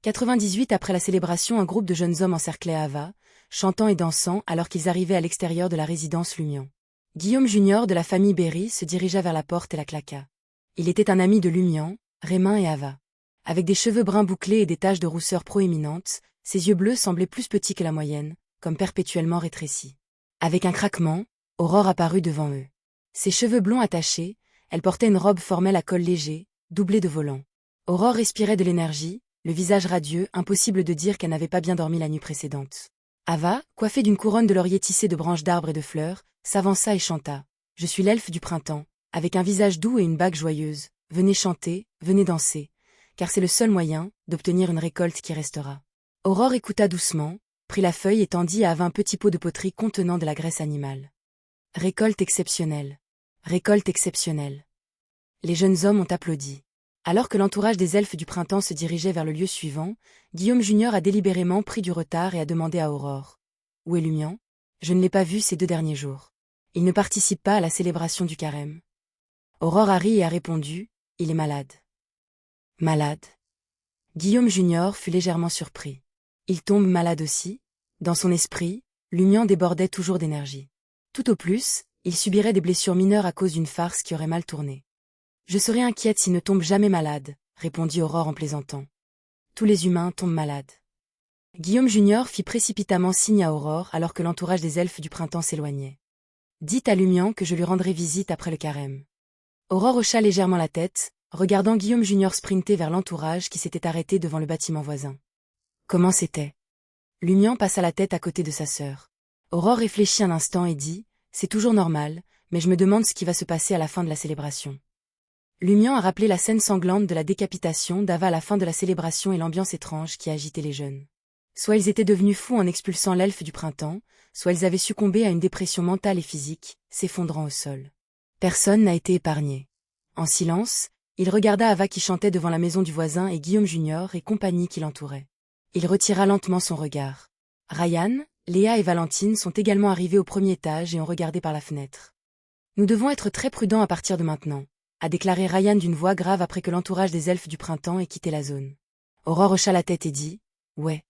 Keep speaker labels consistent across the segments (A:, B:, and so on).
A: 98 Après la célébration, un groupe de jeunes hommes encerclait Ava, chantant et dansant alors qu'ils arrivaient à l'extérieur de la résidence Lumian. Guillaume Junior de la famille Berry se dirigea vers la porte et la claqua. Il était un ami de Lumian, Rémin et Ava. Avec des cheveux bruns bouclés et des taches de rousseur proéminentes, ses yeux bleus semblaient plus petits que la moyenne, comme perpétuellement rétrécis. Avec un craquement, Aurore apparut devant eux. Ses cheveux blonds attachés, elle portait une robe formelle à col léger, doublée de volants. Aurore respirait de l'énergie, le visage radieux, impossible de dire qu'elle n'avait pas bien dormi la nuit précédente. Ava, coiffée d'une couronne de laurier tissée de branches d'arbres et de fleurs, s'avança et chanta. « Je suis l'elfe du printemps, avec un visage doux et une bague joyeuse. Venez chanter, venez danser, car c'est le seul moyen d'obtenir une récolte qui restera. » Aurore écouta doucement, prit la feuille et tendit à Ava un petit pot de poterie contenant de la graisse animale. Récolte exceptionnelle. Récolte exceptionnelle. Les jeunes hommes ont applaudi. Alors que l'entourage des elfes du printemps se dirigeait vers le lieu suivant, Guillaume Junior a délibérément pris du retard et a demandé à Aurore. « Où est Lumian ? Je ne l'ai pas vu ces 2 derniers jours. Il ne participe pas à la célébration du carême. » Aurore a ri et a répondu « Il est malade. » Malade. Guillaume Junior fut légèrement surpris. Il tombe malade aussi ? Dans son esprit, Lumian débordait toujours d'énergie. Tout au plus, il subirait des blessures mineures à cause d'une farce qui aurait mal tourné. « Je serais inquiète s'il ne tombe jamais malade, » répondit Aurore en plaisantant. « Tous les humains tombent malades. » Guillaume Junior fit précipitamment signe à Aurore alors que l'entourage des elfes du printemps s'éloignait. « Dites à Lumian que je lui rendrai visite après le carême. » Aurore hocha légèrement la tête, regardant Guillaume Junior sprinter vers l'entourage qui s'était arrêté devant le bâtiment voisin. Comment c'était ? Lumian passa la tête à côté de sa sœur. Aurore réfléchit un instant et dit « C'est toujours normal, mais je me demande ce qui va se passer à la fin de la célébration. » Lumian a rappelé la scène sanglante de la décapitation d'Ava à la fin de la célébration et l'ambiance étrange qui agitait les jeunes. Soit ils étaient devenus fous en expulsant l'elfe du printemps, soit ils avaient succombé à une dépression mentale et physique, s'effondrant au sol. Personne n'a été épargné. En silence, il regarda Ava qui chantait devant la maison du voisin et Guillaume Junior et compagnie qui l'entouraient. Il retira lentement son regard. Ryan, Léa et Valentine sont également arrivés au premier étage et ont regardé par la fenêtre. « Nous devons être très prudents à partir de maintenant », a déclaré Ryan d'une voix grave après que l'entourage des elfes du printemps ait quitté la zone. Aurore hocha la tête et dit « Ouais. »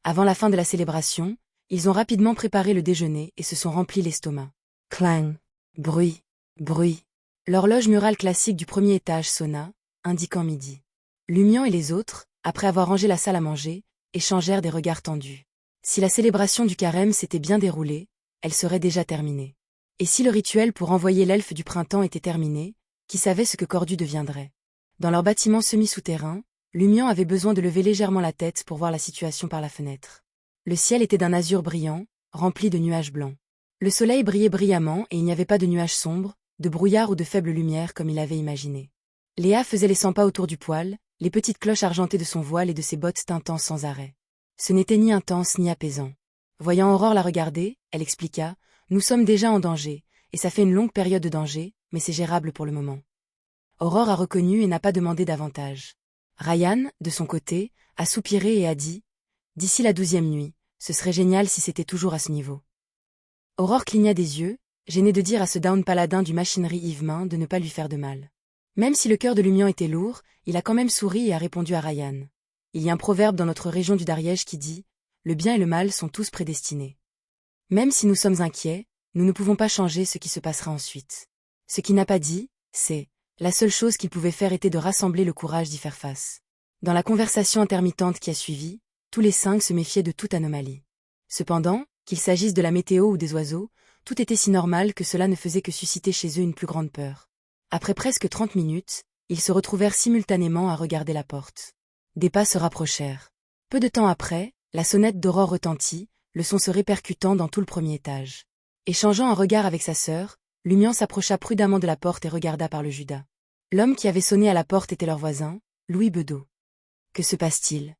A: Avant la fin de la célébration, ils ont rapidement préparé le déjeuner et se sont remplis l'estomac. Clang. Bruit. Bruit. L'horloge murale classique du premier étage sonna, indiquant midi. Lumian et les autres, après avoir rangé la salle à manger, échangèrent des regards tendus. Si la célébration du carême s'était bien déroulée, elle serait déjà terminée. Et si le rituel pour envoyer l'elfe du printemps était terminé, qui savait ce que Cordu deviendrait ? Dans leur bâtiment semi-souterrain, Lumian avait besoin de lever légèrement la tête pour voir la situation par la fenêtre. Le ciel était d'un azur brillant, rempli de nuages blancs. Le soleil brillait brillamment et il n'y avait pas de nuages sombres, de brouillard ou de faible lumière comme il avait imaginé. Léa faisait les 100 pas autour du poêle, les petites cloches argentées de son voile et de ses bottes tintant sans arrêt. Ce n'était ni intense ni apaisant. Voyant Aurore la regarder, elle expliqua « Nous sommes déjà en danger, et ça fait une longue période de danger, mais c'est gérable pour le moment. » Aurore a reconnu et n'a pas demandé davantage. Ryan, de son côté, a soupiré et a dit « D'ici la 12e nuit, ce serait génial si c'était toujours à ce niveau. » Aurore cligna des yeux, gênée de dire à ce down paladin du machinerie Yvemain de ne pas lui faire de mal. Même si le cœur de Lumian était lourd, il a quand même souri et a répondu à Ryan. Il y a un proverbe dans notre région du Dariège qui dit « Le bien et le mal sont tous prédestinés. » Même si nous sommes inquiets, nous ne pouvons pas changer ce qui se passera ensuite. Ce qu'il n'a pas dit, c'est « La seule chose qu'il pouvait faire était de rassembler le courage d'y faire face. » Dans la conversation intermittente qui a suivi, tous les 5 se méfiaient de toute anomalie. Cependant, qu'il s'agisse de la météo ou des oiseaux, tout était si normal que cela ne faisait que susciter chez eux une plus grande peur. Après presque 30 minutes, ils se retrouvèrent simultanément à regarder la porte. Des pas se rapprochèrent. Peu de temps après, la sonnette d'Aurore retentit, le son se répercutant dans tout le premier étage. Échangeant un regard avec sa sœur, Lumian s'approcha prudemment de la porte et regarda par le judas. L'homme qui avait sonné à la porte était leur voisin, Louis Bedeau. Que se passe-t-il ?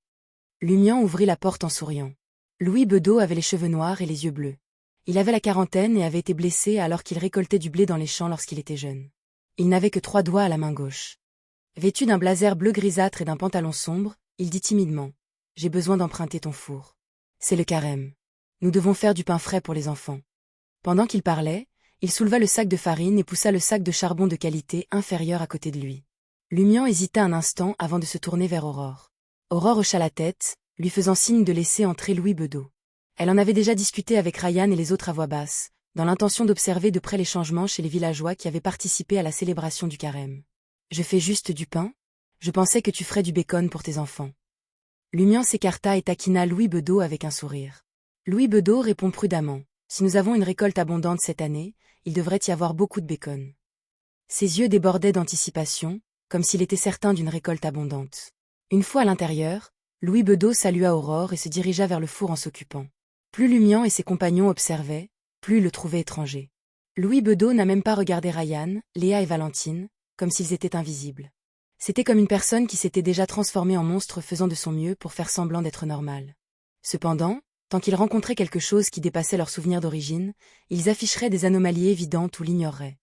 A: Lumian ouvrit la porte en souriant. Louis Bedeau avait les cheveux noirs et les yeux bleus. Il avait la quarantaine et avait été blessé alors qu'il récoltait du blé dans les champs lorsqu'il était jeune. Il n'avait que 3 doigts à la main gauche. Vêtu d'un blazer bleu grisâtre et d'un pantalon sombre, il dit timidement « J'ai besoin d'emprunter ton four. C'est le carême. Nous devons faire du pain frais pour les enfants. » Pendant qu'il parlait, il souleva le sac de farine et poussa le sac de charbon de qualité inférieure à côté de lui. Lumian hésita un instant avant de se tourner vers Aurore. Aurore hocha la tête, lui faisant signe de laisser entrer Louis Bedeau. Elle en avait déjà discuté avec Ryan et les autres à voix basse, dans l'intention d'observer de près les changements chez les villageois qui avaient participé à la célébration du carême. « Je fais juste du pain? Je pensais que tu ferais du bacon pour tes enfants. » Lumian s'écarta et taquina Louis Bedeau avec un sourire. Louis Bedeau répond prudemment. « Si nous avons une récolte abondante cette année, il devrait y avoir beaucoup de bacon. » Ses yeux débordaient d'anticipation, comme s'il était certain d'une récolte abondante. Une fois à l'intérieur, Louis Bedeau salua Aurore et se dirigea vers le four en s'occupant. Plus Lumian et ses compagnons observaient, plus ils le trouvaient étranger. Louis Bedeau n'a même pas regardé Ryan, Léa et Valentine, comme s'ils étaient invisibles. C'était comme une personne qui s'était déjà transformée en monstre faisant de son mieux pour faire semblant d'être normal. Cependant, tant qu'ils rencontraient quelque chose qui dépassait leurs souvenirs d'origine, ils afficheraient des anomalies évidentes ou l'ignoreraient.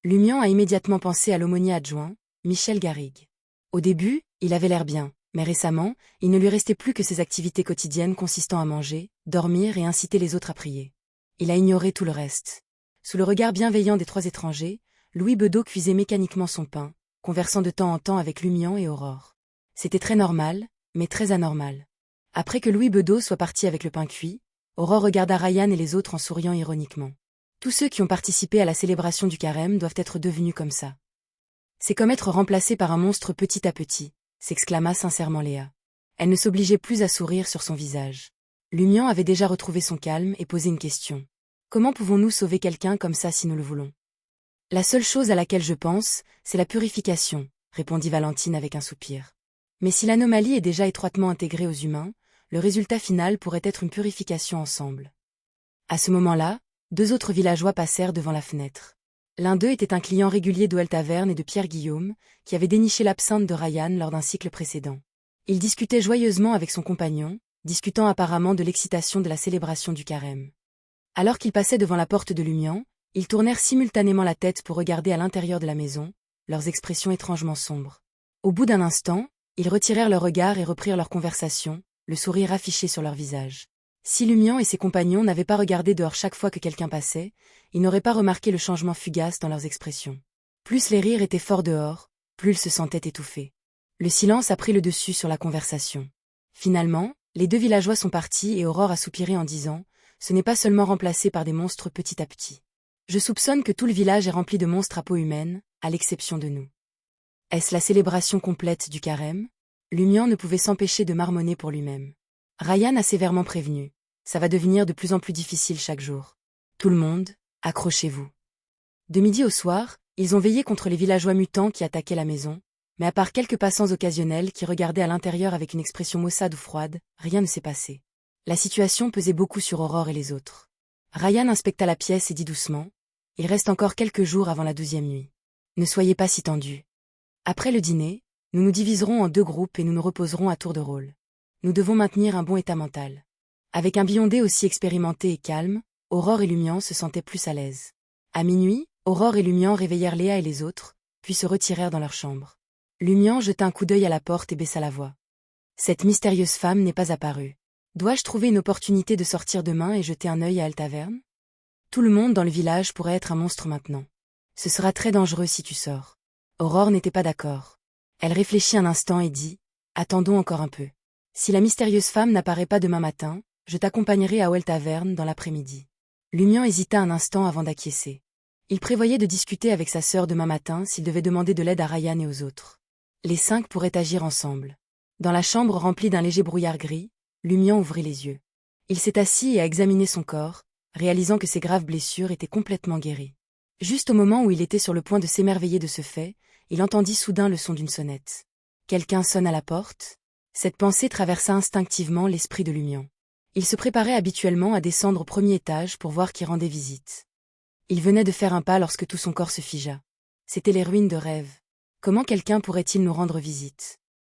A: Lumian a immédiatement pensé à l'aumônier adjoint, Michel Garrigue. Au début, il avait l'air bien, mais récemment, il ne lui restait plus que ses activités quotidiennes consistant à manger, dormir et inciter les autres à prier. Il a ignoré tout le reste. Sous le regard bienveillant des trois étrangers, Louis Bedeau cuisait mécaniquement son pain, conversant de temps en temps avec Lumian et Aurore. C'était très normal, mais très anormal. Après que Louis Bedeau soit parti avec le pain cuit, Aurore regarda Ryan et les autres en souriant ironiquement. Tous ceux qui ont participé à la célébration du carême doivent être devenus comme ça. C'est comme être remplacé par un monstre petit à petit, s'exclama sincèrement Léa. Elle ne s'obligeait plus à sourire sur son visage. Lumian avait déjà retrouvé son calme et posé une question. Comment pouvons-nous sauver quelqu'un comme ça si nous le voulons? La seule chose à laquelle je pense, c'est la purification, répondit Valentine avec un soupir. Mais si l'anomalie est déjà étroitement intégrée aux humains, le résultat final pourrait être une purification ensemble. À ce moment-là, deux autres villageois passèrent devant la fenêtre. L'un d'eux était un client régulier d'Oel Taverne et de Pierre Guillaume, qui avait déniché l'absinthe de Ryan lors d'un cycle précédent. Il discutait joyeusement avec son compagnon, discutant apparemment de l'excitation de la célébration du carême. Alors qu'ils passaient devant la porte de Lumian, ils tournèrent simultanément la tête pour regarder à l'intérieur de la maison, leurs expressions étrangement sombres. Au bout d'un instant, ils retirèrent leur regard et reprirent leur conversation, le sourire affiché sur leur visage. Si Lumian et ses compagnons n'avaient pas regardé dehors chaque fois que quelqu'un passait, ils n'auraient pas remarqué le changement fugace dans leurs expressions. Plus les rires étaient forts dehors, plus ils se sentaient étouffés. Le silence a pris le dessus sur la conversation. Finalement, les deux villageois sont partis et Aurore a soupiré en disant « Ce n'est pas seulement remplacé par des monstres petit à petit. Je soupçonne que tout le village est rempli de monstres à peau humaine, à l'exception de nous. » Est-ce la célébration complète du carême? Lumian ne pouvait s'empêcher de marmonner pour lui-même. Ryan a sévèrement prévenu. Ça va devenir de plus en plus difficile chaque jour. Tout le monde, accrochez-vous. De midi au soir, ils ont veillé contre les villageois mutants qui attaquaient la maison, mais à part quelques passants occasionnels qui regardaient à l'intérieur avec une expression maussade ou froide, rien ne s'est passé. La situation pesait beaucoup sur Aurore et les autres. Ryan inspecta la pièce et dit doucement « Il reste encore quelques jours avant la 12e nuit. Ne soyez pas si tendus. Après le dîner, nous nous diviserons en deux groupes et nous nous reposerons à tour de rôle. Nous devons maintenir un bon état mental. » Avec un Biondé aussi expérimenté et calme, Aurore et Lumian se sentaient plus à l'aise. À minuit, Aurore et Lumian réveillèrent Léa et les autres, puis se retirèrent dans leur chambre. Lumian jeta un coup d'œil à la porte et baissa la voix. Cette mystérieuse femme n'est pas apparue. Dois-je trouver une opportunité de sortir demain et jeter un œil à Oel Taverne? Tout le monde dans le village pourrait être un monstre maintenant. Ce sera très dangereux si tu sors. Aurore n'était pas d'accord. Elle réfléchit un instant et dit « Attendons encore un peu. Si la mystérieuse femme n'apparaît pas demain matin, je t'accompagnerai à Oel Taverne dans l'après-midi. » Lumian hésita un instant avant d'acquiescer. Il prévoyait de discuter avec sa sœur demain matin s'il devait demander de l'aide à Ryan et aux autres. Les 5 pourraient agir ensemble. Dans la chambre remplie d'un léger brouillard gris, Lumian ouvrit les yeux. Il s'est assis et a examiné son corps, réalisant que ses graves blessures étaient complètement guéries. Juste au moment où il était sur le point de s'émerveiller de ce fait, il entendit soudain le son d'une sonnette. Quelqu'un sonne à la porte? Cette pensée traversa instinctivement l'esprit de Lumian. Il se préparait habituellement à descendre au premier étage pour voir qui rendait visite. Il venait de faire un pas lorsque tout son corps se figea. C'étaient les ruines de Rêve. Comment quelqu'un pourrait-il nous rendre visite?